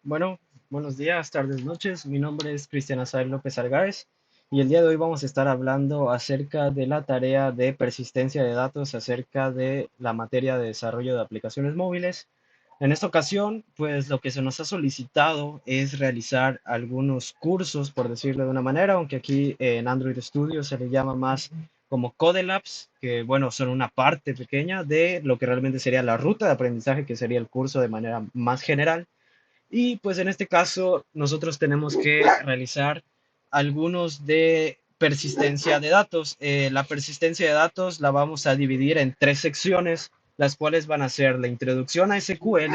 Bueno, buenos días, tardes, noches. Mi nombre es Cristian Azael López Argáez y el día de hoy vamos a estar hablando acerca de la tarea de persistencia de datos, acerca de la materia de desarrollo de aplicaciones móviles. En esta ocasión, pues lo que se nos ha solicitado es realizar algunos cursos, por decirlo de una manera, aunque aquí en Android Studio se le llama más como Code Labs, que bueno, son una parte pequeña de lo que realmente sería la ruta de aprendizaje, que sería el curso de manera más general. Y pues en este caso nosotros tenemos que realizar algunos de persistencia de datos. La persistencia de datos la vamos a dividir en tres secciones, las cuales van a ser la introducción a SQL,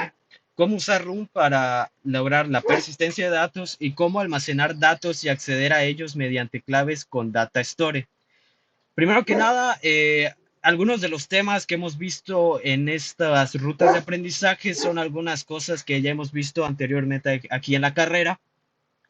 cómo usar Room para lograr la persistencia de datos y cómo almacenar datos y acceder a ellos mediante claves con Data Store. Primero que nada, algunos de los temas que hemos visto en estas rutas de aprendizaje son algunas cosas que ya hemos visto anteriormente aquí en la carrera,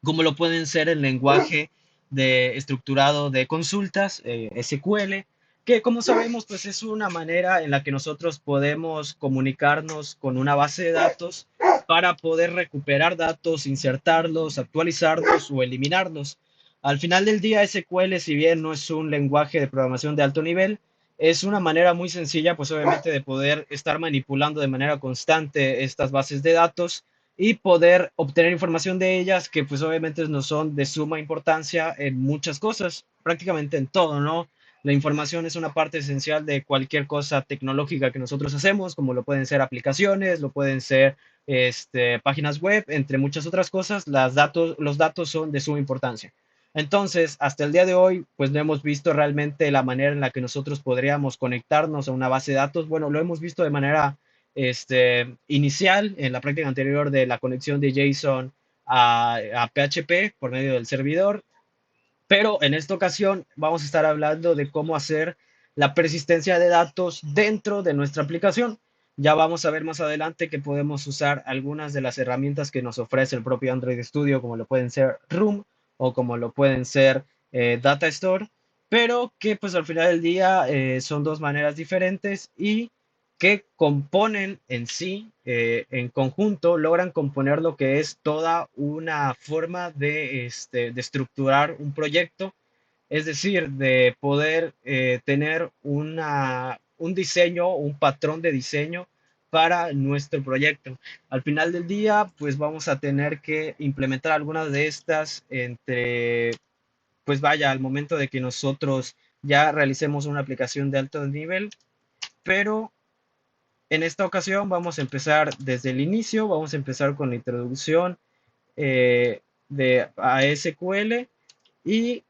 como lo pueden ser el lenguaje de estructurado de consultas, SQL, que como sabemos, pues es una manera en la que nosotros podemos comunicarnos con una base de datos para poder recuperar datos, insertarlos, actualizarlos o eliminarlos. Al final del día, SQL, si bien no es un lenguaje de programación de alto nivel, es una manera muy sencilla, pues obviamente, de poder estar manipulando de manera constante estas bases de datos y poder obtener información de ellas que pues obviamente no son de suma importancia en muchas cosas, prácticamente en todo, ¿no? La información es una parte esencial de cualquier cosa tecnológica que nosotros hacemos, como lo pueden ser aplicaciones, lo pueden ser páginas web, entre muchas otras cosas, los datos son de suma importancia. Entonces, hasta el día de hoy, pues no hemos visto realmente la manera en la que nosotros podríamos conectarnos a una base de datos. Bueno, lo hemos visto de manera inicial en la práctica anterior de la conexión de JSON a PHP por medio del servidor, pero en esta ocasión vamos a estar hablando de cómo hacer la persistencia de datos dentro de nuestra aplicación. Ya vamos a ver más adelante que podemos usar algunas de las herramientas que nos ofrece el propio Android Studio, como lo pueden ser Room o como lo pueden ser Data Store, pero que pues al final del día son dos maneras diferentes y que componen en sí, en conjunto, logran componer lo que es toda una forma de estructurar un proyecto, es decir, de poder tener un diseño, un patrón de diseño para nuestro proyecto. Al final del día, pues vamos a tener que implementar algunas de estas pues vaya, al momento de que nosotros ya realicemos una aplicación de alto nivel, pero en esta ocasión vamos a empezar desde el inicio, vamos a empezar con la introducción de ASQL y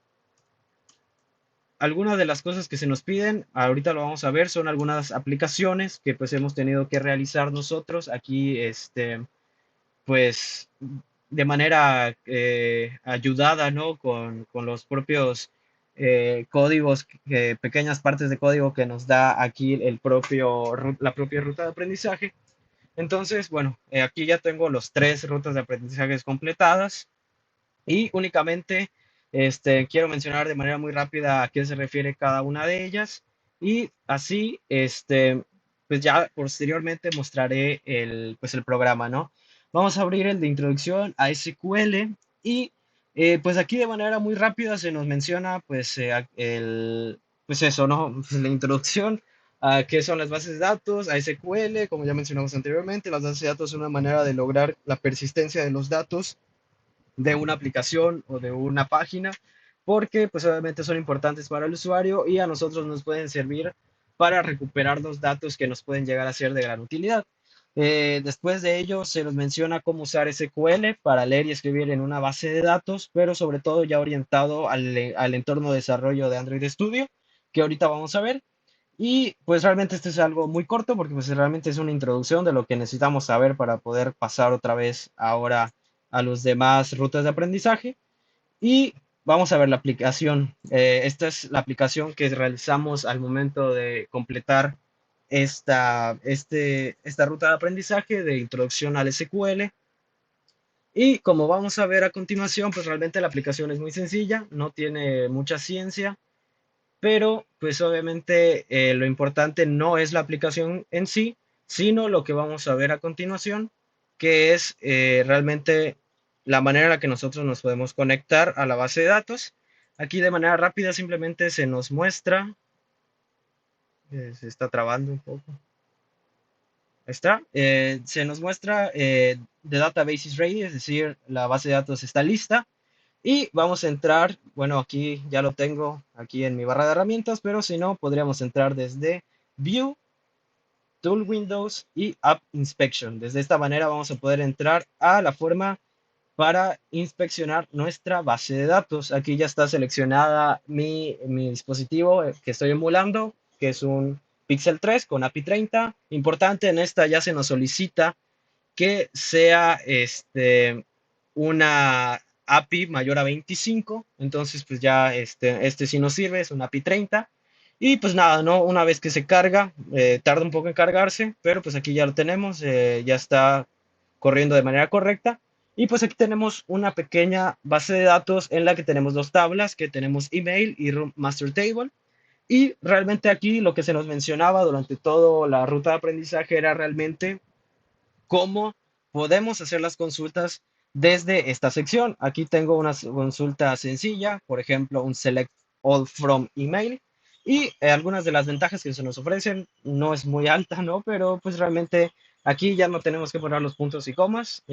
algunas de las cosas que se nos piden, ahorita lo vamos a ver, son algunas aplicaciones que pues hemos tenido que realizar nosotros aquí, pues de manera ayudada, ¿no? Con los propios códigos, pequeñas partes de código que nos da aquí la propia ruta de aprendizaje. Entonces, bueno, aquí ya tengo los tres rutas de aprendizajes completadas y únicamente quiero mencionar de manera muy rápida a qué se refiere cada una de ellas y así, pues ya posteriormente mostraré pues el programa, ¿no? Vamos a abrir el de introducción a SQL y pues aquí de manera muy rápida se nos menciona pues pues eso, ¿no? Pues la introducción a qué son las bases de datos, a SQL, como ya mencionamos anteriormente, las bases de datos son una manera de lograr la persistencia de los datos de una aplicación o de una página, porque pues obviamente son importantes para el usuario y a nosotros nos pueden servir para recuperar los datos que nos pueden llegar a ser de gran utilidad. Después de ello se nos menciona cómo usar SQL para leer y escribir en una base de datos, pero sobre todo ya orientado al entorno de desarrollo de Android Studio, que ahorita vamos a ver. Y pues realmente esto es algo muy corto porque pues realmente es una introducción de lo que necesitamos saber para poder pasar otra vez ahora a los demás rutas de aprendizaje. Y vamos a ver la aplicación. Esta es la aplicación que realizamos al momento de completar esta ruta de aprendizaje de introducción al SQL. Y como vamos a ver a continuación, pues realmente la aplicación es muy sencilla, no tiene mucha ciencia, pero pues obviamente lo importante no es la aplicación en sí, sino lo que vamos a ver a continuación. que es realmente la manera en la que nosotros nos podemos conectar a la base de datos. Aquí de manera rápida simplemente se nos muestra, se está trabando un poco. Está. Se nos muestra the database is ready, es decir, la base de datos está lista. Y vamos a entrar, bueno, aquí ya lo tengo aquí en mi barra de herramientas, pero si no, podríamos entrar desde View, Tool Windows y App Inspection. Desde esta manera vamos a poder entrar a la forma para inspeccionar nuestra base de datos. Aquí ya está seleccionada mi dispositivo que estoy emulando, que es un Pixel 3 con API 30. Importante, en esta ya se nos solicita que sea una API mayor a 25. Entonces, pues ya este sí nos sirve, es un API 30. Y pues nada, ¿no? Una vez que se carga, tarda un poco en cargarse, pero pues aquí ya lo tenemos, ya está corriendo de manera correcta. Y pues aquí tenemos una pequeña base de datos en la que tenemos dos tablas, que tenemos email y room master table. Y realmente aquí lo que se nos mencionaba durante toda la ruta de aprendizaje era realmente cómo podemos hacer las consultas desde esta sección. Aquí tengo una consulta sencilla, por ejemplo, un select all from email. Y algunas de las ventajas que se nos ofrecen no es muy alta, ¿no? Pero pues realmente aquí ya no tenemos que poner los puntos y comas.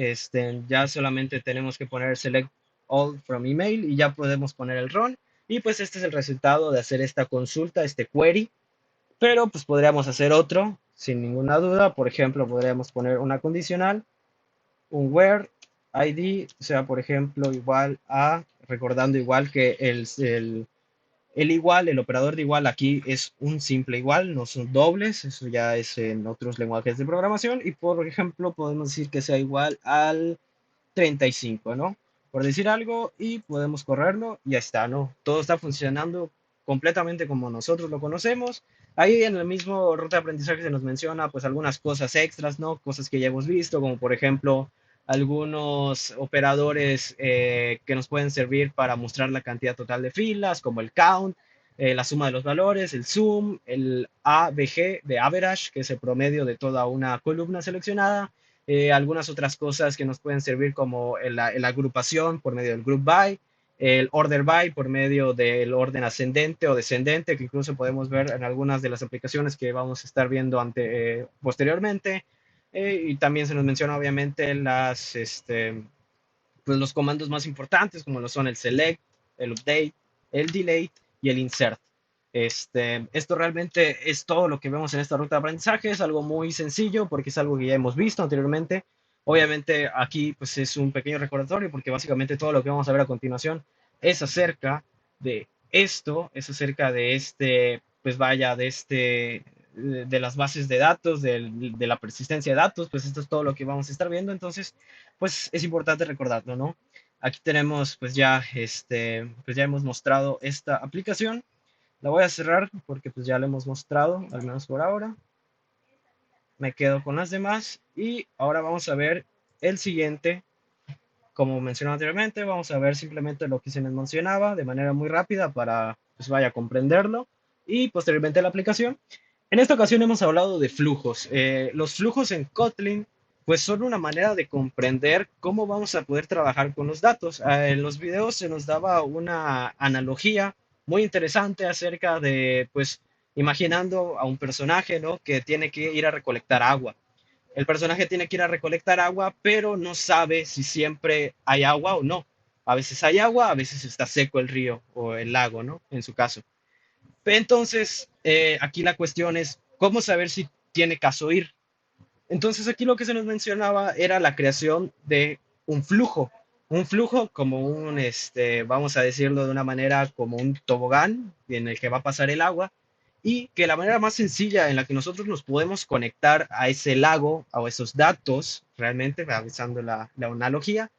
Ya solamente tenemos que poner select all from email y ya podemos poner el run. Y pues este es el resultado de hacer esta consulta, este query, pero pues podríamos hacer otro sin ninguna duda. Por ejemplo, podríamos poner una condicional, un where ID, sea por ejemplo igual a, recordando igual que el igual, el operador de igual aquí es un simple igual, no son dobles, eso ya es en otros lenguajes de programación. Y por ejemplo, podemos decir que sea igual al 35, ¿no? Por decir algo, y podemos correrlo y ya está, ¿no? Todo está funcionando completamente como nosotros lo conocemos. Ahí en el mismo ruta de aprendizaje se nos menciona pues algunas cosas extras, ¿no? Cosas que ya hemos visto, como por ejemplo algunos operadores que nos pueden servir para mostrar la cantidad total de filas, como el count, la suma de los valores, el zoom, el ABG de average, que es el promedio de toda una columna seleccionada, algunas otras cosas que nos pueden servir como la agrupación por medio del group by, el order by por medio del orden ascendente o descendente, que incluso podemos ver en algunas de las aplicaciones que vamos a estar viendo posteriormente. Y también se nos menciona obviamente pues los comandos más importantes, como lo son el select, el update, el delete y el insert. Esto realmente es todo lo que vemos en esta ruta de aprendizaje. Es algo muy sencillo porque es algo que ya hemos visto anteriormente. Obviamente aquí pues es un pequeño recordatorio porque básicamente todo lo que vamos a ver a continuación es acerca de esto, es acerca de pues vaya, de las bases de datos, de la persistencia de datos, pues esto es todo lo que vamos a estar viendo. Entonces, pues es importante recordarlo, ¿no? Aquí tenemos, pues ya hemos mostrado esta aplicación. La voy a cerrar porque pues ya la hemos mostrado, al menos por ahora. Me quedo con las demás y ahora vamos a ver el siguiente. Como mencionaba anteriormente, vamos a ver simplemente lo que se nos mencionaba de manera muy rápida para pues vaya a comprenderlo y posteriormente la aplicación. En esta ocasión hemos hablado de flujos. Los flujos en Kotlin pues son una manera de comprender cómo vamos a poder trabajar con los datos. En los videos se nos daba una analogía muy interesante acerca de, pues, imaginando a un personaje, ¿no? Que tiene que ir a recolectar agua. El personaje tiene que ir a recolectar agua, pero no sabe si siempre hay agua o no. A veces hay agua, a veces está seco el río o el lago, ¿no? En su caso. Entonces, aquí la cuestión es, ¿cómo saber si tiene caso ir? Entonces, aquí lo que se nos mencionaba era la creación de un flujo como vamos a decirlo de una manera, como un tobogán en el que va a pasar el agua, y que la manera más sencilla en la que nosotros nos podemos conectar a ese lago, a esos datos, realmente, realizando la analogía,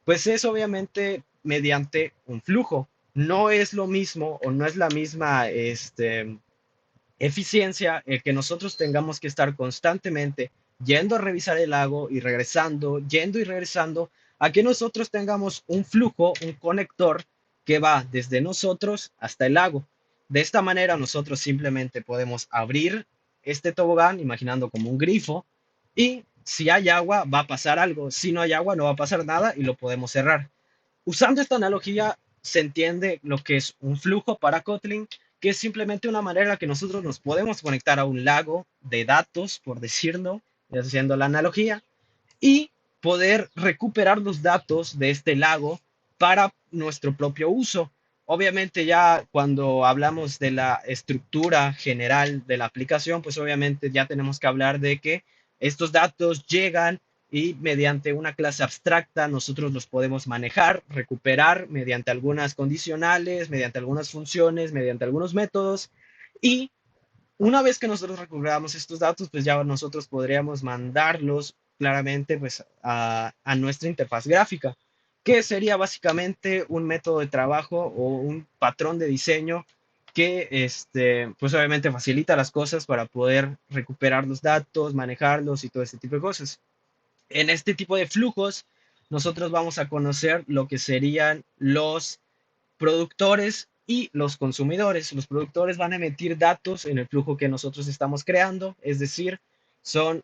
pues es obviamente mediante un flujo. No es lo mismo o no es la misma eficiencia el que nosotros tengamos que estar constantemente yendo a revisar el lago y regresando, yendo y regresando, a que nosotros tengamos un flujo, un conector que va desde nosotros hasta el lago. De esta manera nosotros simplemente podemos abrir este tobogán, imaginando como un grifo, y si hay agua va a pasar algo, si no hay agua no va a pasar nada y lo podemos cerrar. Usando esta analogía se entiende lo que es un flujo para Kotlin, que es simplemente una manera en la que nosotros nos podemos conectar a un lago de datos, por decirlo, haciendo la analogía, y poder recuperar los datos de este lago para nuestro propio uso. Obviamente ya cuando hablamos de la estructura general de la aplicación, pues obviamente ya tenemos que hablar de que estos datos llegan y mediante una clase abstracta nosotros los podemos manejar, recuperar mediante algunas condicionales, mediante algunas funciones, mediante algunos métodos y una vez que nosotros recuperamos estos datos, pues ya nosotros podríamos mandarlos claramente pues a nuestra interfaz gráfica, que sería básicamente un método de trabajo o un patrón de diseño que pues obviamente facilita las cosas para poder recuperar los datos, manejarlos y todo este tipo de cosas. En este tipo de flujos, nosotros vamos a conocer lo que serían los productores y los consumidores. Los productores van a emitir datos en el flujo que nosotros estamos creando, es decir, son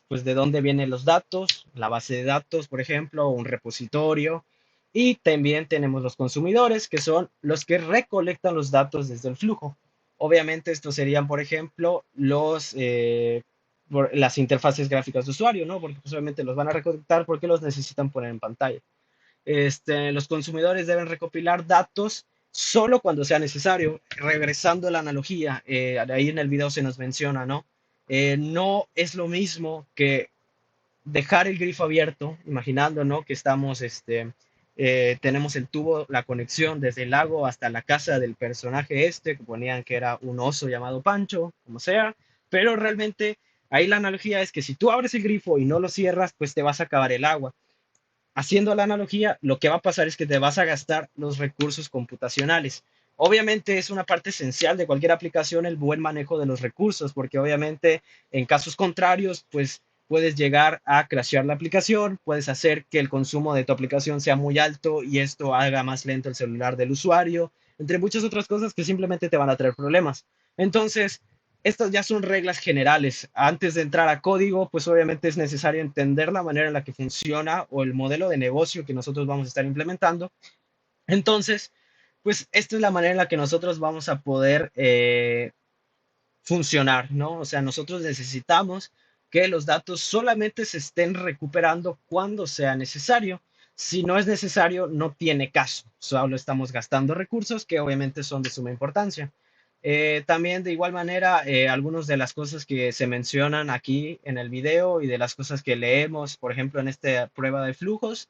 pues de dónde vienen los datos, la base de datos, por ejemplo, un repositorio. Y también tenemos los consumidores, que son los que recolectan los datos desde el flujo. Obviamente, estos serían, por ejemplo, las interfaces gráficas de usuario, ¿no? Porque pues, obviamente los van a recolectar porque los necesitan poner en pantalla. Los consumidores deben recopilar datos solo cuando sea necesario. Regresando a la analogía, ahí en el video se nos menciona, ¿no? No es lo mismo que dejar el grifo abierto, imaginando, ¿no? Que tenemos el tubo, la conexión desde el lago hasta la casa del personaje que ponían que era un oso llamado Pancho, como sea, pero realmente ahí la analogía es que si tú abres el grifo y no lo cierras, pues te vas a acabar el agua. Haciendo la analogía, lo que va a pasar es que te vas a gastar los recursos computacionales. Obviamente es una parte esencial de cualquier aplicación el buen manejo de los recursos, porque obviamente en casos contrarios, pues puedes llegar a crashear la aplicación, puedes hacer que el consumo de tu aplicación sea muy alto y esto haga más lento el celular del usuario, entre muchas otras cosas que simplemente te van a traer problemas. Entonces, estas ya son reglas generales. Antes de entrar a código, pues obviamente es necesario entender la manera en la que funciona o el modelo de negocio que nosotros vamos a estar implementando. Entonces, pues esta es la manera en la que nosotros vamos a poder funcionar, ¿no? O sea, nosotros necesitamos que los datos solamente se estén recuperando cuando sea necesario. Si no es necesario, no tiene caso. Solo estamos gastando recursos que obviamente son de suma importancia. También de igual manera, algunas de las cosas que se mencionan aquí en el video y de las cosas que leemos, por ejemplo, en esta prueba de flujos,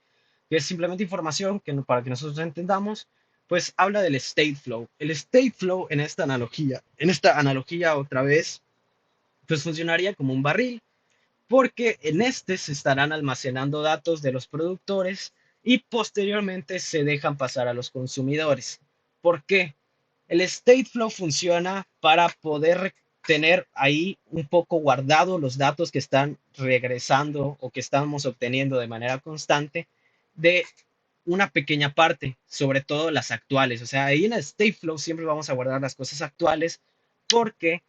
que es simplemente información para que nosotros entendamos, pues habla del state flow. El state flow en esta analogía otra vez, pues funcionaría como un barril, porque en este se estarán almacenando datos de los productores y posteriormente se dejan pasar a los consumidores. ¿Por qué? El state flow funciona para poder tener ahí un poco guardado los datos que están regresando o que estamos obteniendo de manera constante de una pequeña parte, sobre todo las actuales. O sea, ahí en el state flow siempre vamos a guardar las cosas actuales porque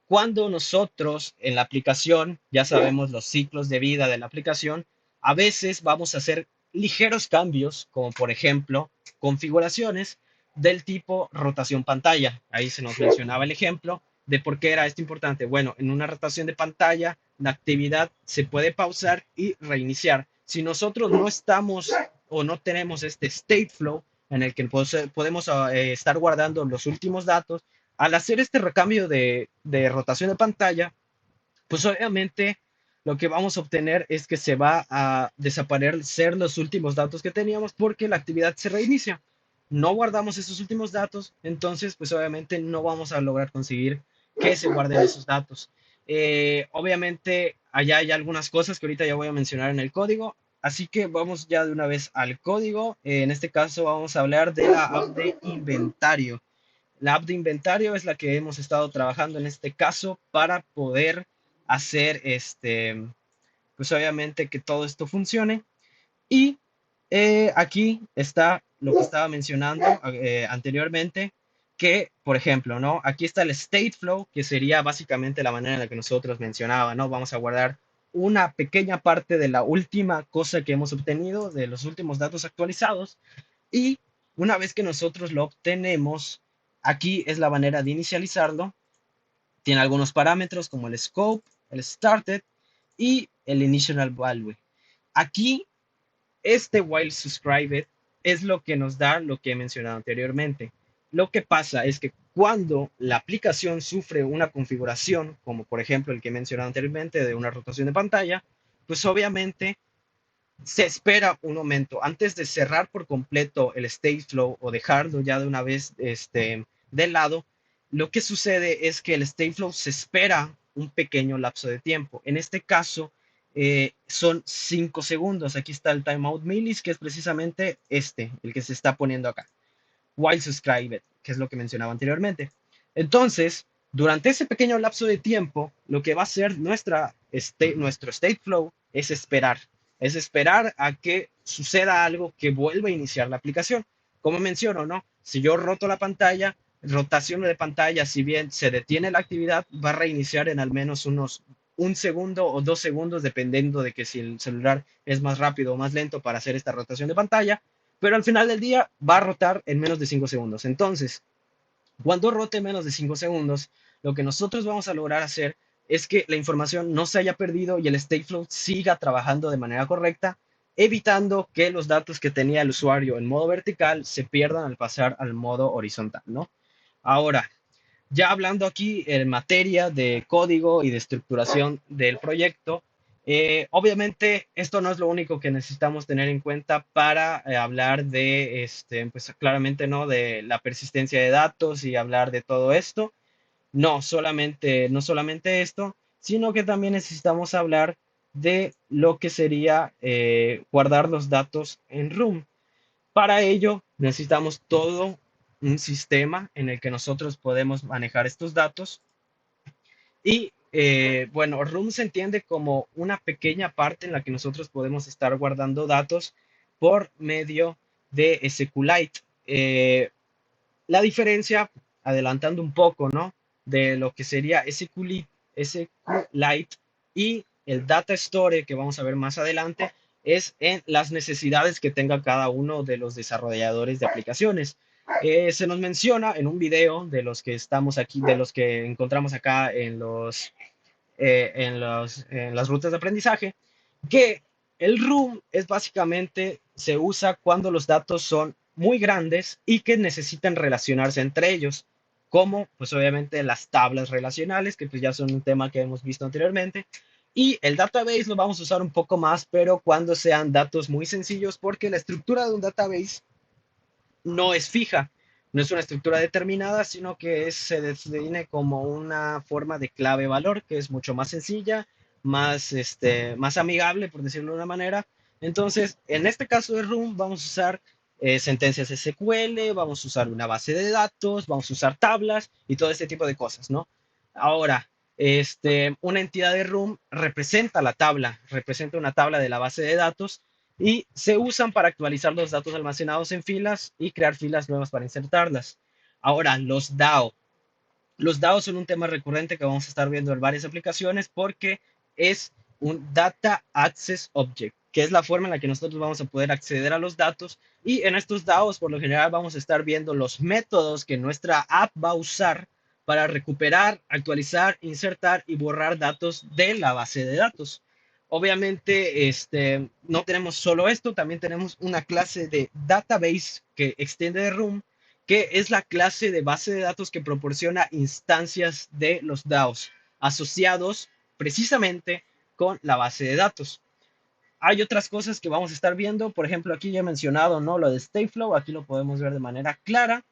cuando nosotros en la aplicación, ya sabemos los ciclos de vida de la aplicación, a veces vamos a hacer ligeros cambios, como por ejemplo configuraciones del tipo rotación pantalla. Ahí se nos mencionaba el ejemplo de por qué era esto importante. Bueno, en una rotación de pantalla, la actividad se puede pausar y reiniciar. Si nosotros no estamos o no tenemos este state flow en el que podemos estar guardando los últimos datos, al hacer este recambio de rotación de pantalla, pues obviamente lo que vamos a obtener es que se va a desaparecer los últimos datos que teníamos porque la actividad se reinicia. No guardamos esos últimos datos, entonces pues obviamente no vamos a lograr conseguir que se guarden esos datos. Obviamente allá hay algunas cosas que ahorita ya voy a mencionar en el código, así que vamos ya de una vez al código. En este caso vamos a hablar de la app de inventario. La app de inventario es la que hemos estado trabajando en este caso para poder hacer pues obviamente que todo esto funcione. Y aquí está lo que estaba mencionando anteriormente, que, por ejemplo, ¿no? Aquí está el state flow, que sería básicamente la manera en la que nosotros mencionaba, ¿no? Vamos a guardar una pequeña parte de la última cosa que hemos obtenido, de los últimos datos actualizados. Y una vez que nosotros lo obtenemos, aquí es la manera de inicializarlo. Tiene algunos parámetros como el scope, el started y el initial value. Aquí, este while subscribed es lo que nos da lo que he mencionado anteriormente. Lo que pasa es que cuando la aplicación sufre una configuración, como por ejemplo el que he mencionado anteriormente de una rotación de pantalla, pues obviamente se espera un momento antes de cerrar por completo el state flow o dejarlo ya de una vez de lado. Lo que sucede es que el state flow se espera un pequeño lapso de tiempo. En este caso, son 5 segundos. Aquí está el timeout millis, que es precisamente el que se está poniendo acá. While subscribed, que es lo que mencionaba anteriormente. Entonces, durante ese pequeño lapso de tiempo, lo que va a hacer nuestro state flow es esperar a que suceda algo que vuelva a iniciar la aplicación. Como menciono, ¿no? Si yo roto la pantalla, rotación de pantalla, si bien se detiene la actividad, va a reiniciar en al menos unos 1 segundo o 2 segundos, dependiendo de que si el celular es más rápido o más lento para hacer esta rotación de pantalla, pero al final del día va a rotar en menos de 5 segundos. Entonces, cuando rote menos de 5 segundos, lo que nosotros vamos a lograr hacer es que la información no se haya perdido y el state flow siga trabajando de manera correcta, evitando que los datos que tenía el usuario en modo vertical se pierdan al pasar al modo horizontal, ¿no? Ahora, ya hablando aquí en materia de código y de estructuración del proyecto, obviamente esto no es lo único que necesitamos tener en cuenta para hablar de, pues claramente, ¿no? De la persistencia de datos y hablar de todo esto. No solamente esto, sino que también necesitamos hablar de lo que sería guardar los datos en room. Para ello, necesitamos todo un sistema en el que nosotros podemos manejar estos datos. Y bueno, room se entiende como una pequeña parte en la que nosotros podemos estar guardando datos por medio de SQLite. La diferencia, adelantando un poco, ¿no? De lo que sería SQLite y el Data Store que vamos a ver más adelante, es en las necesidades que tenga cada uno de los desarrolladores de aplicaciones. Se nos menciona en un video de los que estamos aquí, de los que encontramos acá en las rutas de aprendizaje, que el room es básicamente, se usa cuando los datos son muy grandes y que necesitan relacionarse entre ellos, como pues obviamente las tablas relacionales, que pues ya son un tema que hemos visto anteriormente, y el database lo vamos a usar un poco más, pero cuando sean datos muy sencillos, porque la estructura de un database no es fija, no es una estructura determinada, sino que se define como una forma de clave-valor que es mucho más sencilla, más amigable, por decirlo de una manera. Entonces, en este caso de Room, vamos a usar sentencias SQL, vamos a usar una base de datos, vamos a usar tablas y todo este tipo de cosas, ¿no? Ahora, una entidad de Room representa la tabla, representa una tabla de la base de datos y se usan para actualizar los datos almacenados en filas y crear filas nuevas para insertarlas. Ahora, los DAO. Los DAO son un tema recurrente que vamos a estar viendo en varias aplicaciones porque es un Data Access Object, que es la forma en la que nosotros vamos a poder acceder a los datos. Y en estos DAOs, por lo general, vamos a estar viendo los métodos que nuestra app va a usar para recuperar, actualizar, insertar y borrar datos de la base de datos. Obviamente, no tenemos solo esto, también tenemos una clase de database que extiende de Room, que es la clase de base de datos que proporciona instancias de los DAOs asociados precisamente con la base de datos. Hay otras cosas que vamos a estar viendo, por ejemplo, aquí ya he mencionado, ¿no? Lo de Stateflow, aquí lo podemos ver de manera clara.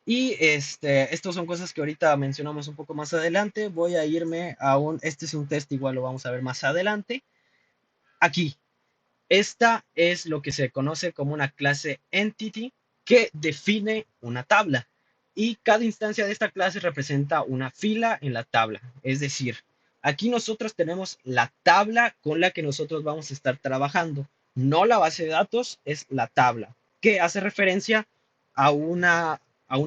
Y estos son cosas que ahorita mencionamos un poco más adelante. Voy a irme a este es un test, igual lo vamos a ver más adelante. Aquí, esta es lo que se conoce como una clase entity que define una tabla y cada instancia de esta clase representa una fila en la tabla. Es decir, aquí nosotros tenemos la tabla con la que nosotros vamos a estar trabajando, no la base de datos, es la tabla, que hace referencia a un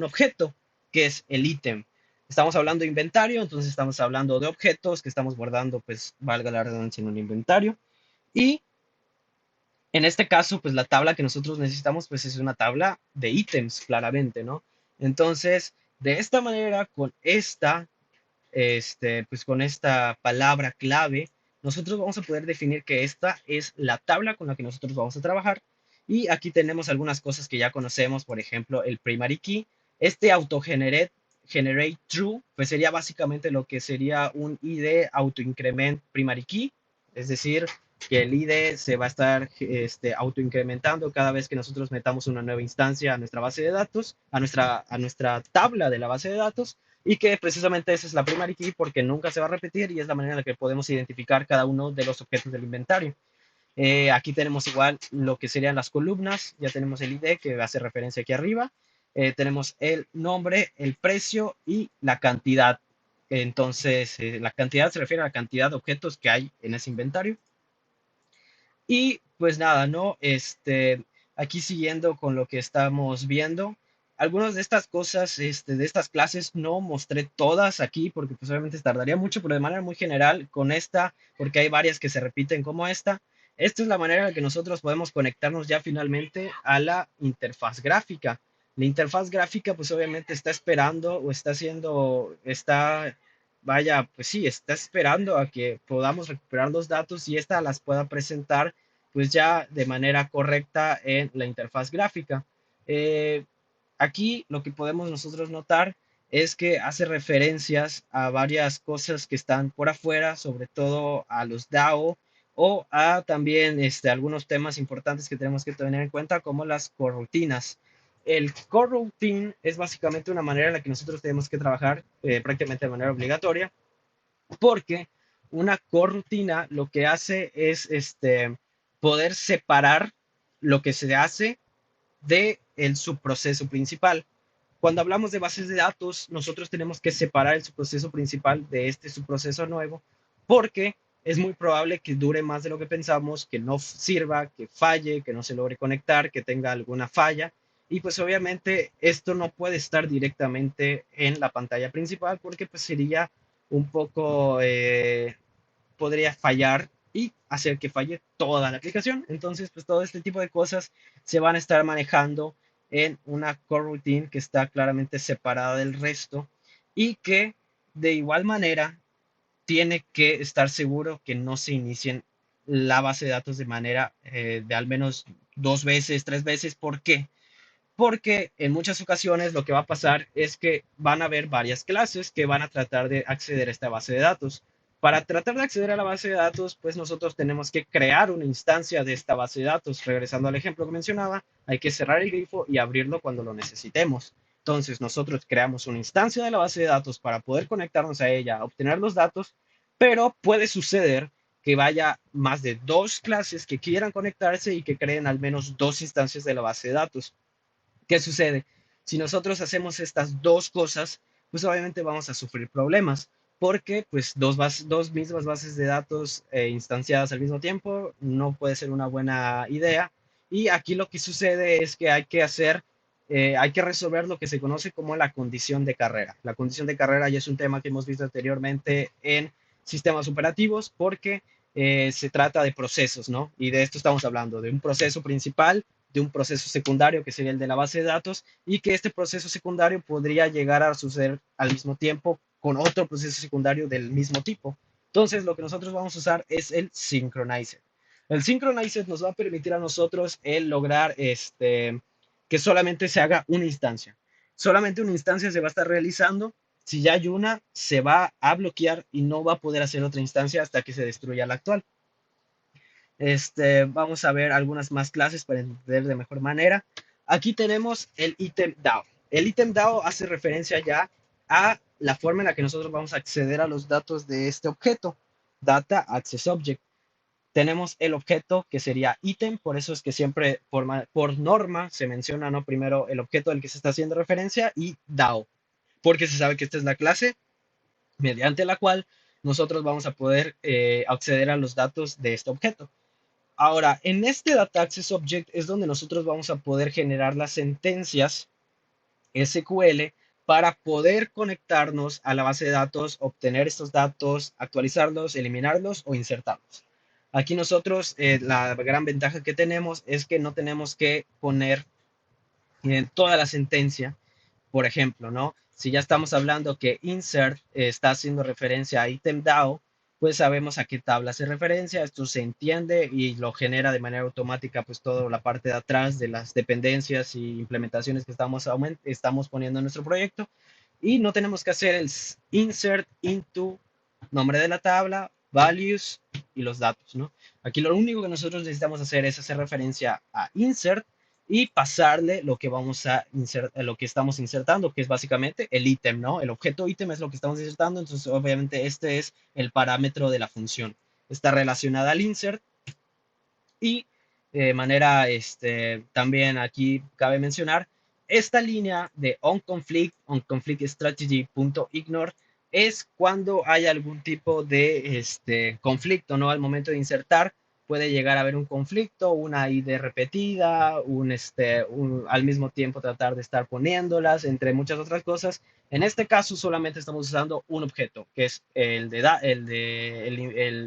objeto que es el ítem. Estamos hablando de inventario, entonces estamos hablando de objetos que estamos guardando, pues valga la redundancia, en un inventario. Y en este caso, pues la tabla que nosotros necesitamos, pues es una tabla de ítems, claramente, ¿no? Entonces, de esta manera, pues con esta palabra clave, nosotros vamos a poder definir que esta es la tabla con la que nosotros vamos a trabajar. Y aquí tenemos algunas cosas que ya conocemos, por ejemplo, el primary key. Este generate true, pues sería básicamente lo que sería un ID autoincrement primary key, es decir, que el ID se va a estar autoincrementando cada vez que nosotros metamos una nueva instancia a nuestra base de datos, a nuestra tabla de la base de datos, y que precisamente esa es la primary key porque nunca se va a repetir y es la manera en la que podemos identificar cada uno de los objetos del inventario. Aquí tenemos igual lo que serían las columnas, ya tenemos el ID que hace referencia aquí arriba, tenemos el nombre, el precio y la cantidad. Entonces, la cantidad se refiere a la cantidad de objetos que hay en ese inventario. Y pues nada, ¿no? Aquí siguiendo con lo que estamos viendo, algunas de estas cosas, de estas clases, no mostré todas aquí porque pues obviamente tardaría mucho, pero de manera muy general con esta, porque hay varias que se repiten como esta. Esta es la manera en la que nosotros podemos conectarnos ya finalmente a la interfaz gráfica. La interfaz gráfica pues obviamente está esperando o vaya, pues sí, está esperando a que podamos recuperar los datos y esta las pueda presentar pues ya de manera correcta en la interfaz gráfica. Eh, Aquí lo que podemos nosotros notar es que hace referencias a varias cosas que están por afuera, sobre todo a los DAO o a también algunos temas importantes que tenemos que tener en cuenta, como las corrutinas. El coroutine es básicamente una manera en la que nosotros tenemos que trabajar prácticamente de manera obligatoria, porque una corrutina lo que hace es poder separar lo que se hace de el subproceso principal. Cuando hablamos de bases de datos, nosotros tenemos que separar el subproceso principal de este subproceso nuevo, porque es muy probable que dure más de lo que pensamos, que no sirva, que falle, que no se logre conectar, que tenga alguna falla. Y pues obviamente esto no puede estar directamente en la pantalla principal porque pues sería un poco, podría fallar y hacer que falle toda la aplicación. Entonces, pues todo este tipo de cosas se van a estar manejando en una coroutine que está claramente separada del resto y que de igual manera tiene que estar seguro que no se inicien la base de datos de manera de al menos 2 veces, 3 veces. ¿Por qué? Porque en muchas ocasiones lo que va a pasar es que van a haber varias clases que van a tratar de acceder a esta base de datos. Para tratar de acceder a la base de datos, pues nosotros tenemos que crear una instancia de esta base de datos. Regresando al ejemplo que mencionaba, hay que cerrar el grifo y abrirlo cuando lo necesitemos. Entonces nosotros creamos una instancia de la base de datos para poder conectarnos a ella, obtener los datos, pero puede suceder que vaya más de 2 clases que quieran conectarse y que creen al menos 2 instancias de la base de datos. ¿Qué sucede? Si nosotros hacemos estas dos cosas, pues obviamente vamos a sufrir problemas, porque pues dos mismas bases de datos instanciadas al mismo tiempo no puede ser una buena idea. Y aquí lo que sucede es que hay que resolver lo que se conoce como la condición de carrera. La condición de carrera ya es un tema que hemos visto anteriormente en sistemas operativos porque se trata de procesos, ¿no? Y de esto estamos hablando, de un proceso principal, de un proceso secundario que sería el de la base de datos y que este proceso secundario podría llegar a suceder al mismo tiempo con otro proceso secundario del mismo tipo. Entonces, lo que nosotros vamos a usar es el synchronizer. El synchronizer nos va a permitir a nosotros el lograr que solamente se haga una instancia. Solamente una instancia se va a estar realizando. Si ya hay una, se va a bloquear y no va a poder hacer otra instancia hasta que se destruya la actual. Vamos a ver algunas más clases para entender de mejor manera. Aquí tenemos el ítem DAO. El ítem DAO hace referencia ya a la forma en la que nosotros vamos a acceder a los datos de este objeto, Data Access Object. Tenemos el objeto que sería ítem, por eso es que siempre por norma se menciona, ¿no? Primero el objeto al que se está haciendo referencia y DAO, porque se sabe que esta es la clase mediante la cual nosotros vamos a poder acceder a los datos de este objeto. Ahora, en este Data Access Object es donde nosotros vamos a poder generar las sentencias SQL para poder conectarnos a la base de datos, obtener estos datos, actualizarlos, eliminarlos o insertarlos. Aquí nosotros, la gran ventaja que tenemos es que no tenemos que poner toda la sentencia, por ejemplo, ¿no? Si ya estamos hablando que insert está haciendo referencia a item DAO, pues sabemos a qué tabla hace referencia, esto se entiende y lo genera de manera automática, pues toda la parte de atrás de las dependencias y implementaciones que estamos poniendo en nuestro proyecto. Y no tenemos que hacer el insert into nombre de la tabla, values y los datos, ¿no? Aquí lo único que nosotros necesitamos hacer es hacer referencia a insert y pasarle lo que vamos a insertar, lo que estamos insertando, que es básicamente el ítem, ¿no? El objeto ítem es lo que estamos insertando, entonces obviamente este es el parámetro de la función. Está relacionada al insert y de manera, también aquí cabe mencionar, esta línea de onConflict.strategy.ignore es cuando hay algún tipo de conflicto, ¿no? Al momento de insertar puede llegar a haber un conflicto, una ID repetida, al mismo tiempo tratar de estar poniéndolas, entre muchas otras cosas. En este caso solamente estamos usando un objeto, que es el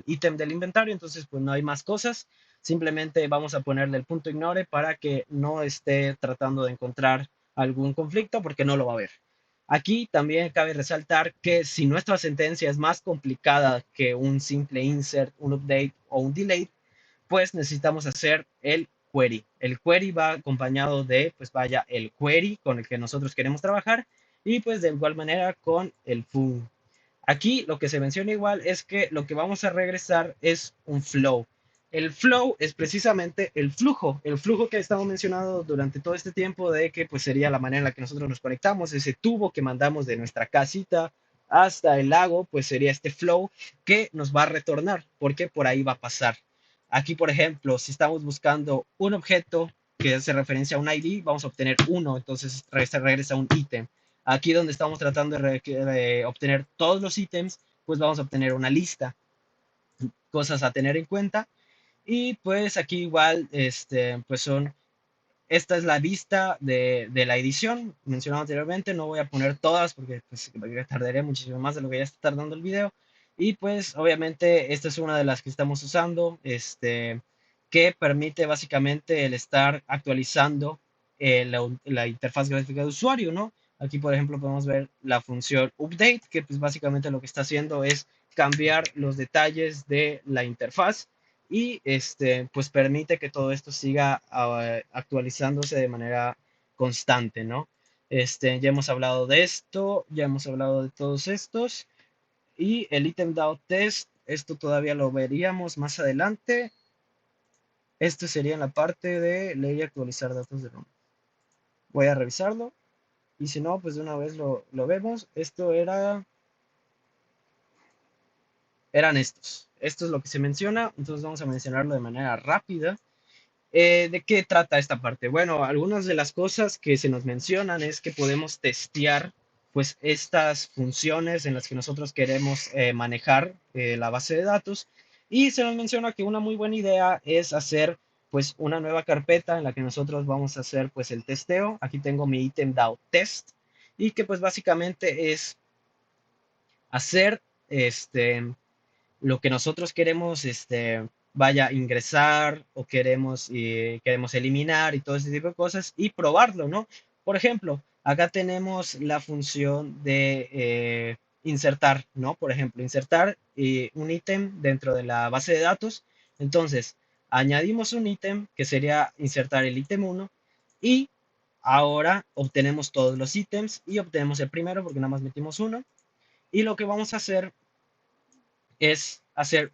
ítem del inventario, entonces pues no hay más cosas. Simplemente vamos a ponerle el punto ignore para que no esté tratando de encontrar algún conflicto porque no lo va a ver. Aquí también cabe resaltar que si nuestra sentencia es más complicada que un simple insert, un update o un delete, pues necesitamos hacer el query. El query va acompañado de, pues vaya, el query con el que nosotros queremos trabajar y pues de igual manera con el fun. Aquí lo que se menciona igual es que lo que vamos a regresar es un flow. El flow es precisamente el flujo que estamos mencionando durante todo este tiempo de que pues sería la manera en la que nosotros nos conectamos, ese tubo que mandamos de nuestra casita hasta el lago, pues sería este flow que nos va a retornar, porque por ahí va a pasar. Aquí, por ejemplo, si estamos buscando un objeto que hace referencia a un ID, vamos a obtener uno, entonces regresa un ítem. Aquí donde estamos tratando de obtener todos los ítems, pues vamos a obtener una lista, cosas a tener en cuenta. Y pues aquí igual, esta es la vista de la edición mencionada anteriormente. No voy a poner todas porque pues, tardaré muchísimo más de lo que ya está tardando el video. Y pues obviamente esta es una de las que estamos usando, que permite básicamente el estar actualizando la interfaz gráfica de usuario, ¿no? Aquí, por ejemplo, podemos ver la función update, que pues básicamente lo que está haciendo es cambiar los detalles de la interfaz y pues permite que todo esto siga actualizándose de manera constante, ¿no? Ya hemos hablado de esto, ya hemos hablado de todos estos y el item DAO test, esto todavía lo veríamos más adelante. Esto sería en la parte de leer y actualizar datos de ROM. Voy a revisarlo y si no, pues de una vez lo vemos. Eran estos. Esto es lo que se menciona, entonces vamos a mencionarlo de manera rápida. ¿De qué trata esta parte? Bueno, algunas de las cosas que se nos mencionan es que podemos testear pues estas funciones en las que nosotros queremos manejar la base de datos y se nos menciona que una muy buena idea es hacer pues una nueva carpeta en la que nosotros vamos a hacer pues el testeo. Aquí tengo mi item DAO test y que pues básicamente es hacer lo que nosotros queremos, vaya a ingresar o queremos eliminar y todo ese tipo de cosas y probarlo, ¿no? Por ejemplo, acá tenemos la función de insertar, ¿no? Por ejemplo, insertar un ítem dentro de la base de datos. Entonces, añadimos un ítem que sería insertar el ítem uno y ahora obtenemos todos los ítems y obtenemos el primero porque nada más metimos uno. Y lo que vamos a hacer es hacer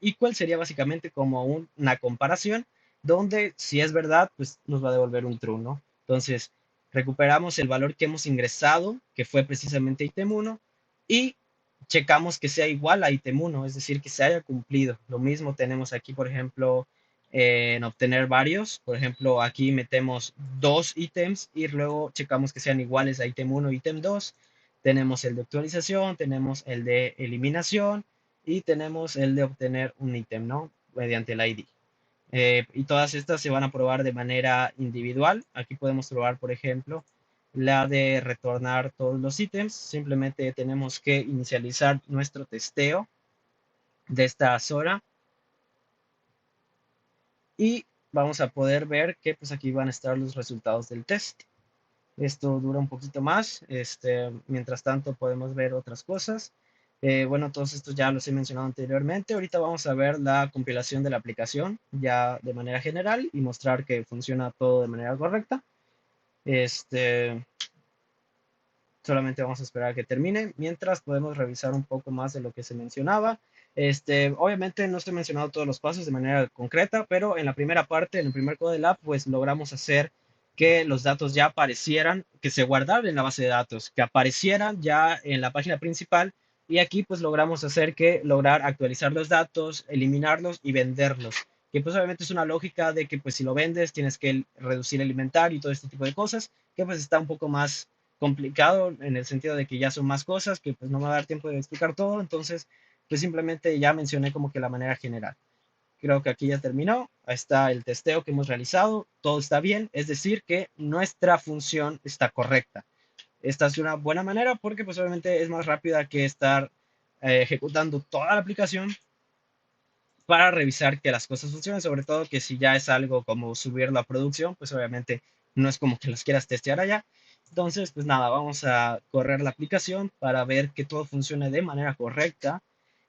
equal sería básicamente como una comparación donde si es verdad, pues nos va a devolver un true, ¿no? Entonces, recuperamos el valor que hemos ingresado, que fue precisamente item uno y checamos que sea igual a item uno, es decir, que se haya cumplido. Lo mismo tenemos aquí, por ejemplo, en obtener varios. Por ejemplo, aquí metemos dos ítems y luego checamos que sean iguales a item uno, ítem 2. Tenemos el de actualización, tenemos el de eliminación y tenemos el de obtener un ítem, ¿no? Mediante el ID. Y todas estas se van a probar de manera individual. Aquí podemos probar, por ejemplo, la de retornar todos los ítems. Simplemente tenemos que inicializar nuestro testeo de esta zona y vamos a poder ver que pues aquí van a estar los resultados del test. Esto dura un poquito más. Mientras tanto podemos ver otras cosas. Bueno, todos estos ya los he mencionado anteriormente. Ahorita vamos a ver la compilación de la aplicación ya de manera general y mostrar que funciona todo de manera correcta. Este, Solamente vamos a esperar a que termine. Mientras podemos revisar un poco más de lo que se mencionaba. Obviamente no estoy mencionando todos los pasos de manera concreta, pero en la primera parte, en el primer code del app, pues logramos hacer que los datos ya aparecieran, que se guardaran en la base de datos, que aparecieran ya en la página principal. Y aquí pues logramos hacer que lograr actualizar los datos, eliminarlos y venderlos. Que pues obviamente es una lógica de que pues si lo vendes tienes que reducir el inventario y todo este tipo de cosas, que pues está un poco más complicado en el sentido de que ya son más cosas que pues no me va a dar tiempo de explicar todo, entonces pues simplemente ya mencioné como que la manera general. Creo que aquí ya terminó, ahí está el testeo que hemos realizado, todo está bien, es decir que nuestra función está correcta. Esta es una buena manera porque pues obviamente es más rápida que estar ejecutando toda la aplicación para revisar que las cosas funcionen, sobre todo que si ya es algo como subirlo a producción, pues obviamente no es como que los quieras testear allá. Entonces, pues nada, vamos a correr la aplicación para ver que todo funcione de manera correcta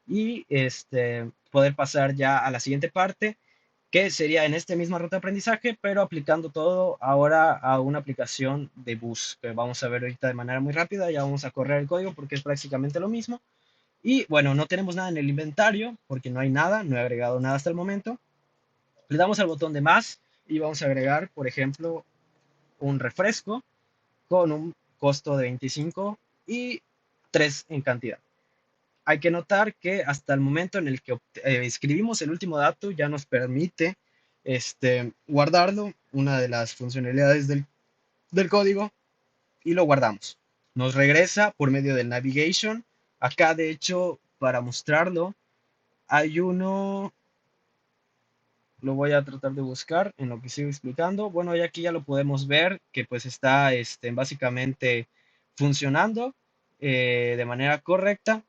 y poder pasar ya a la siguiente parte, que sería en este mismo ruta de aprendizaje, pero aplicando todo ahora a una aplicación de bus, que vamos a ver ahorita de manera muy rápida. Ya vamos a correr el código porque es prácticamente lo mismo. Y bueno, no tenemos nada en el inventario porque no hay nada, no he agregado nada hasta el momento. Le damos al botón de más y vamos a agregar, por ejemplo, un refresco con un costo de 25 y 3 en cantidad. Hay que notar que hasta el momento en el que escribimos el último dato ya nos permite guardarlo, una de las funcionalidades del código, y lo guardamos. Nos regresa por medio del navigation. Acá, de hecho, para mostrarlo, hay uno, lo voy a tratar de buscar en lo que sigo explicando. Bueno, y aquí ya lo podemos ver que pues está básicamente funcionando de manera correcta.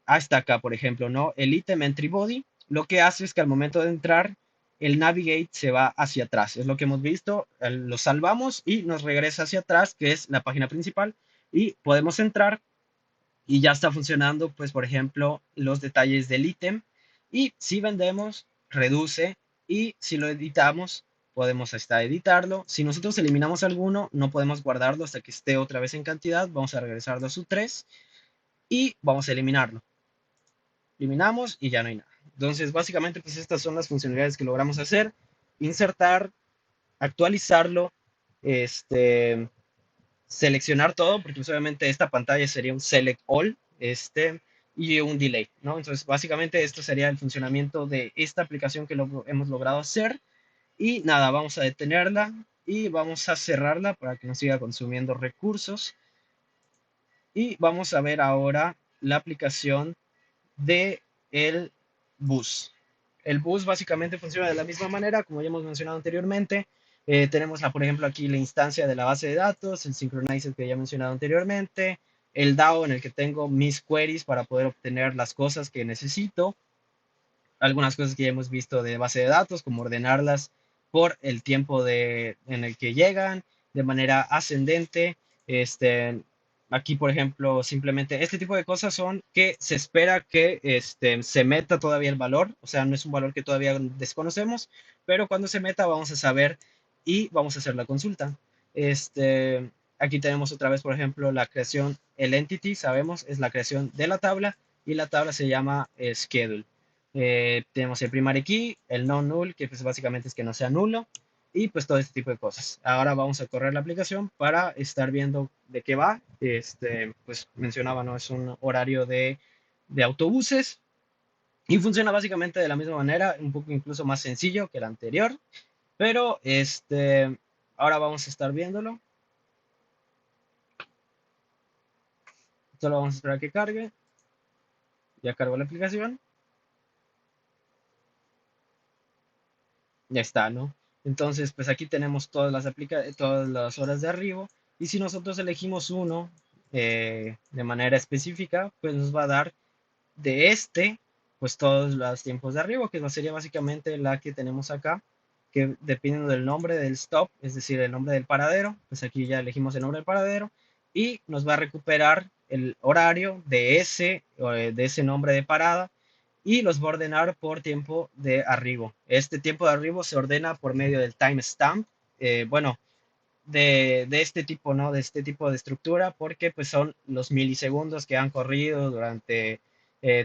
Hasta acá, por ejemplo, ¿no? El ítem entry body lo que hace es que al momento de entrar, el navigate se va hacia atrás. Es lo que hemos visto. Lo salvamos y nos regresa hacia atrás, que es la página principal. Y podemos entrar y ya está funcionando, pues, por ejemplo, los detalles del ítem. Y si vendemos, reduce. Y si lo editamos, podemos hasta editarlo. Si nosotros eliminamos alguno, no podemos guardarlo hasta que esté otra vez en cantidad. Vamos a regresarlo a su 3 y vamos a eliminarlo. Eliminamos y ya no hay nada. Entonces, básicamente, pues estas son las funcionalidades que logramos hacer. Insertar, actualizarlo, este, seleccionar todo, porque pues, obviamente esta pantalla sería un select all, y un delay, ¿no? Entonces, básicamente esto sería el funcionamiento de esta aplicación que hemos logrado hacer. Y nada, vamos a detenerla y vamos a cerrarla para que no siga consumiendo recursos. Y vamos a ver ahora la aplicación de el bus. El bus básicamente funciona de la misma manera, como ya hemos mencionado anteriormente. Tenemos, por ejemplo, aquí la instancia de la base de datos, el synchronizer que ya he mencionado anteriormente, el DAO en el que tengo mis queries para poder obtener las cosas que necesito, algunas cosas que ya hemos visto de base de datos, como ordenarlas por el tiempo en el que llegan, de manera ascendente. Aquí, por ejemplo, simplemente este tipo de cosas son que se espera que se meta todavía el valor, o sea, no es un valor que todavía desconocemos, pero cuando se meta vamos a saber y vamos a hacer la consulta. Aquí tenemos otra vez, por ejemplo, la creación, el entity, sabemos, es la creación de la tabla y la tabla se llama schedule. Tenemos el primary key, el non-null, que pues básicamente es que no sea nulo, y pues todo este tipo de cosas. Ahora vamos a correr la aplicación para estar viendo de qué va. Pues mencionaba, ¿no? Es un horario de autobuses y funciona básicamente de la misma manera, un poco incluso más sencillo que el anterior, pero ahora vamos a estar viéndolo. Solo vamos a esperar a que cargue. Ya cargó la aplicación. Ya está, ¿no? Entonces, pues aquí tenemos todas las horas de arribo Y si nosotros elegimos uno de manera específica, pues nos va a dar de este, pues todos los tiempos de arriba, que sería básicamente la que tenemos acá, que dependiendo del nombre del stop, es decir, el nombre del paradero, pues aquí ya elegimos el nombre del paradero y nos va a recuperar el horario de ese nombre de parada y los va a ordenar por tiempo de arribo. Este tiempo de arribo se ordena por medio del timestamp. Bueno, de este tipo, ¿no? De este tipo de estructura, porque pues son los milisegundos que han corrido durante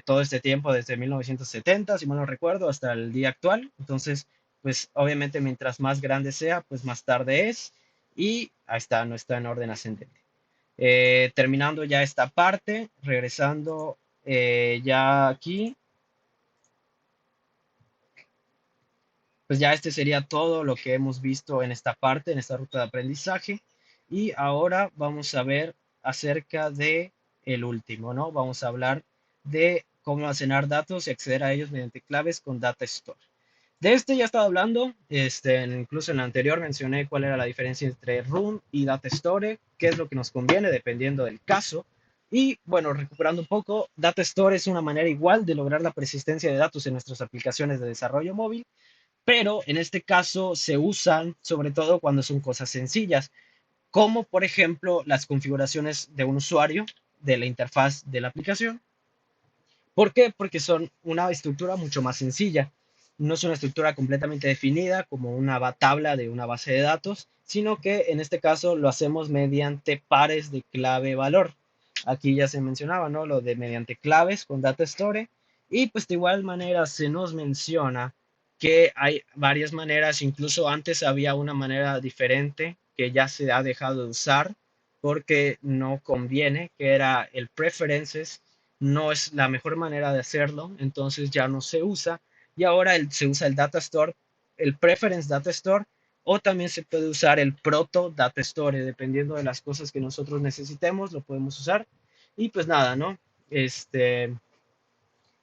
todo este tiempo, desde 1970, si mal no recuerdo, hasta el día actual. Entonces, pues obviamente mientras más grande sea, pues más tarde es. Y ahí está, no está en orden ascendente. Terminando ya esta parte, regresando ya aquí, pues ya este sería todo lo que hemos visto en esta parte, en esta ruta de aprendizaje. Y ahora vamos a ver acerca de el último, ¿no? Vamos a hablar de cómo almacenar datos y acceder a ellos mediante claves con Data Store. De este ya estaba hablando, incluso en la anterior mencioné cuál era la diferencia entre room y data store, qué es lo que nos conviene dependiendo del caso. Y bueno, recuperando un poco, data store es una manera igual de lograr la persistencia de datos en nuestras aplicaciones de desarrollo móvil, pero en este caso se usan sobre todo cuando son cosas sencillas, como por ejemplo las configuraciones de un usuario de la interfaz de la aplicación. ¿Por qué? Porque son una estructura mucho más sencilla. No es una estructura completamente definida como una tabla de una base de datos, sino que en este caso lo hacemos mediante pares de clave valor. Aquí ya se mencionaba, ¿no? Lo de mediante claves con data store. Y pues de igual manera se nos menciona que hay varias maneras, incluso antes había una manera diferente que ya se ha dejado de usar porque no conviene, que era el preferences. No es la mejor manera de hacerlo, entonces ya no se usa y ahora se usa el data store, el preference data store, o también se puede usar el proto data store, dependiendo de las cosas que nosotros necesitemos, lo podemos usar. Y pues nada, ¿no? Este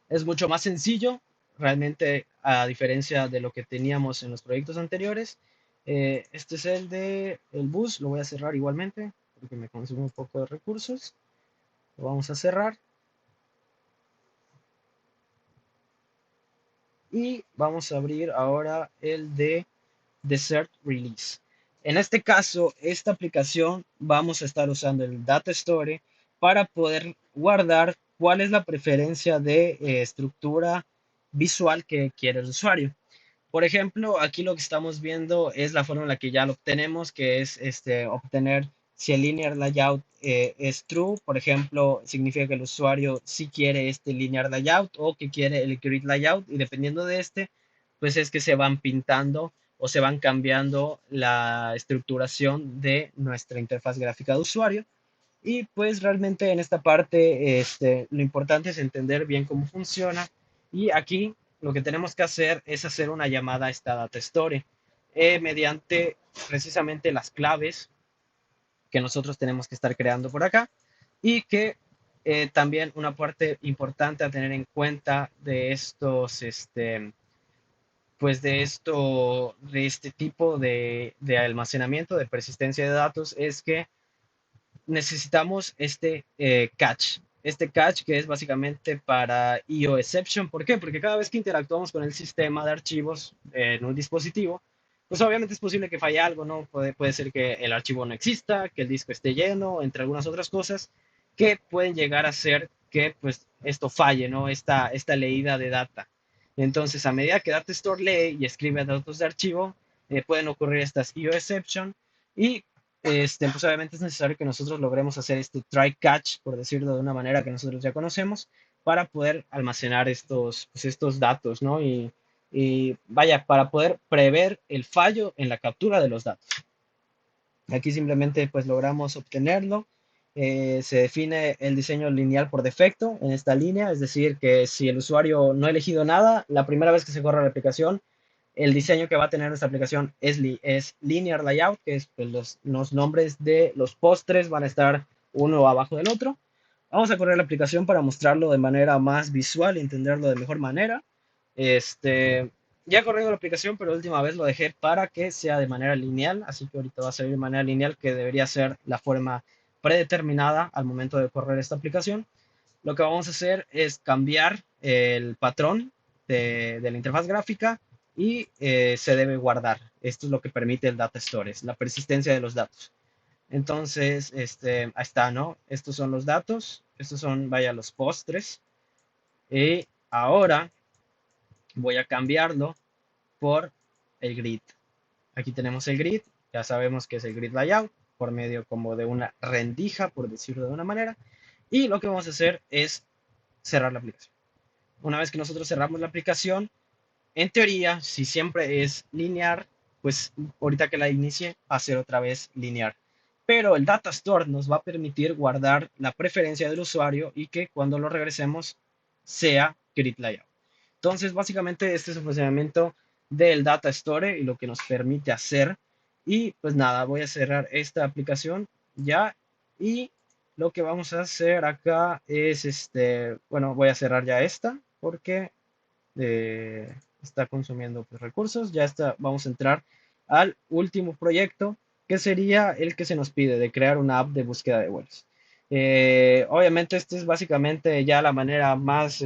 es mucho más sencillo, realmente a diferencia de lo que teníamos en los proyectos anteriores. Este es el de el bus, lo voy a cerrar igualmente porque me consume un poco de recursos. Lo vamos a cerrar. Y vamos a abrir ahora el de Desert Release. En este caso, esta aplicación vamos a estar usando el Data Store para poder guardar cuál es la preferencia de estructura visual que quiere el usuario. Por ejemplo, aquí lo que estamos viendo es la forma en la que ya lo obtenemos, que es obtener si el linear layout es true. Por ejemplo, significa que el usuario sí quiere este linear layout o que quiere el grid layout, y dependiendo de este, pues es que se van pintando o se van cambiando la estructuración de nuestra interfaz gráfica de usuario. Y pues realmente en esta parte lo importante es entender bien cómo funciona. Y aquí lo que tenemos que hacer es hacer una llamada a esta data store mediante precisamente las claves que nosotros tenemos que estar creando por acá. Y que también una parte importante a tener en cuenta de estos, pues de este tipo de almacenamiento, de persistencia de datos, es que necesitamos este catch que es básicamente para IO exception. ¿Por qué? Porque cada vez que interactuamos con el sistema de archivos en un dispositivo, pues obviamente es posible que falle algo, ¿no? Puede ser que el archivo no exista, que el disco esté lleno, entre algunas otras cosas que pueden llegar a ser que pues esto falle, ¿no? Esta leída de data. Entonces, a medida que Data Store lee y escribe datos de archivo, pueden ocurrir estas IO exception y pues obviamente es necesario que nosotros logremos hacer este try catch, por decirlo de una manera que nosotros ya conocemos, para poder almacenar estos datos, ¿no? Y vaya, para poder prever el fallo en la captura de los datos. Aquí simplemente pues logramos obtenerlo. Se define el diseño lineal por defecto en esta línea, es decir, que si el usuario no ha elegido nada, la primera vez que se corre la aplicación, el diseño que va a tener esta aplicación es linear layout, que es pues, los nombres de los postres van a estar uno abajo del otro. Vamos a correr la aplicación para mostrarlo de manera más visual y entenderlo de mejor manera. Este, Ya he corrido la aplicación, pero la última vez lo dejé para que sea de manera lineal, así que ahorita va a ser de manera lineal, que debería ser la forma predeterminada al momento de correr esta aplicación. Lo que vamos a hacer es cambiar el patrón de la interfaz gráfica y se debe guardar. Esto es lo que permite el data storage, la persistencia de los datos. Entonces, ahí está, ¿no? Estos son los datos, estos son, vaya, los postres. Y ahora voy a cambiarlo por el grid. Aquí tenemos el grid, ya sabemos que es el grid layout, por medio como de una rendija, por decirlo de una manera. Y lo que vamos a hacer es cerrar la aplicación. Una vez que nosotros cerramos la aplicación, en teoría, si siempre es lineal, pues ahorita que la inicie, va a ser otra vez lineal. Pero el data store nos va a permitir guardar la preferencia del usuario y que cuando lo regresemos sea grid layout. Entonces, básicamente, este es el funcionamiento del data store y lo que nos permite hacer. Y pues nada, voy a cerrar esta aplicación ya. Y lo que vamos a hacer acá es bueno, voy a cerrar ya esta porque está consumiendo pues, recursos. Ya está, vamos a entrar al último proyecto, que sería el que se nos pide de crear una app de búsqueda de vuelos. Obviamente, esto es básicamente ya la manera más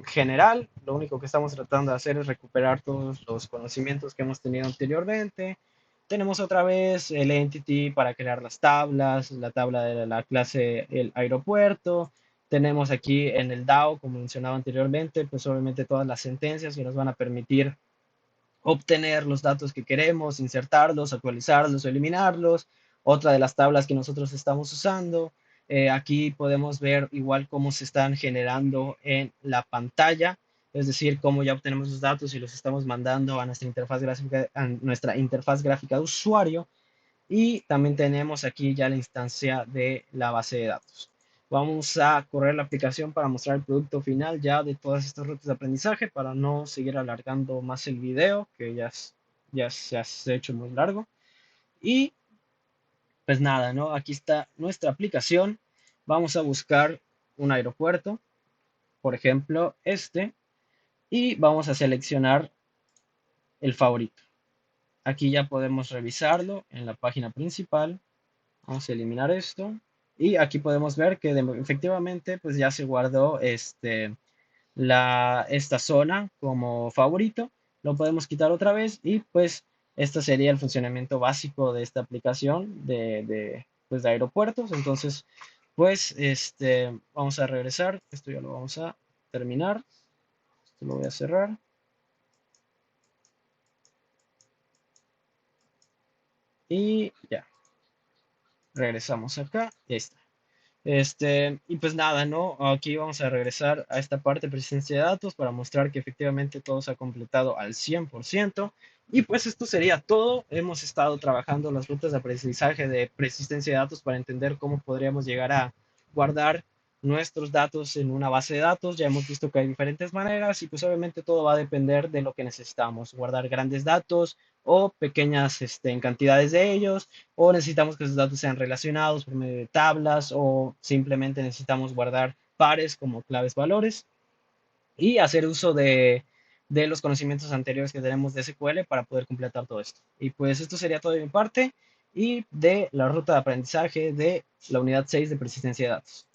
general. Lo único que estamos tratando de hacer es recuperar todos los conocimientos que hemos tenido anteriormente. Tenemos otra vez el entity para crear las tablas, la tabla de la clase, el aeropuerto. Tenemos aquí en el DAO, como mencionaba anteriormente, pues obviamente todas las sentencias que nos van a permitir obtener los datos que queremos, insertarlos, actualizarlos o eliminarlos. Otra de las tablas que nosotros estamos usando. Aquí podemos ver igual cómo se están generando en la pantalla, es decir, cómo ya obtenemos los datos y los estamos mandando a nuestra interfaz gráfica de usuario. Y también tenemos aquí ya la instancia de la base de datos. Vamos a correr la aplicación para mostrar el producto final ya de todas estas rutas de aprendizaje para no seguir alargando más el video, que ya se ha hecho muy largo. Y pues nada, ¿no? Aquí está nuestra aplicación. Vamos a buscar un aeropuerto, por ejemplo, y vamos a seleccionar el favorito. Aquí ya podemos revisarlo en la página principal. Vamos a eliminar esto. Y aquí podemos ver que efectivamente pues ya se guardó esta zona como favorito. Lo podemos quitar otra vez y pues este sería el funcionamiento básico de esta aplicación pues, de aeropuertos. Entonces pues vamos a regresar. Esto ya lo vamos a terminar. Esto lo voy a cerrar. Y ya, regresamos acá y ahí está. Y pues nada, ¿no? Aquí vamos a regresar a esta parte de presencia de datos para mostrar que efectivamente todo se ha completado al 100%. Y pues esto sería todo. Hemos estado trabajando las rutas de aprendizaje de persistencia de datos para entender cómo podríamos llegar a guardar nuestros datos en una base de datos. Ya hemos visto que hay diferentes maneras y pues obviamente todo va a depender de lo que necesitamos. Guardar grandes datos o pequeñas en cantidades de ellos, o necesitamos que esos datos sean relacionados por medio de tablas, o simplemente necesitamos guardar pares como claves valores y hacer uso de los conocimientos anteriores que tenemos de SQL para poder completar todo esto. Y pues esto sería todo de mi parte y de la ruta de aprendizaje de la unidad 6 de persistencia de datos.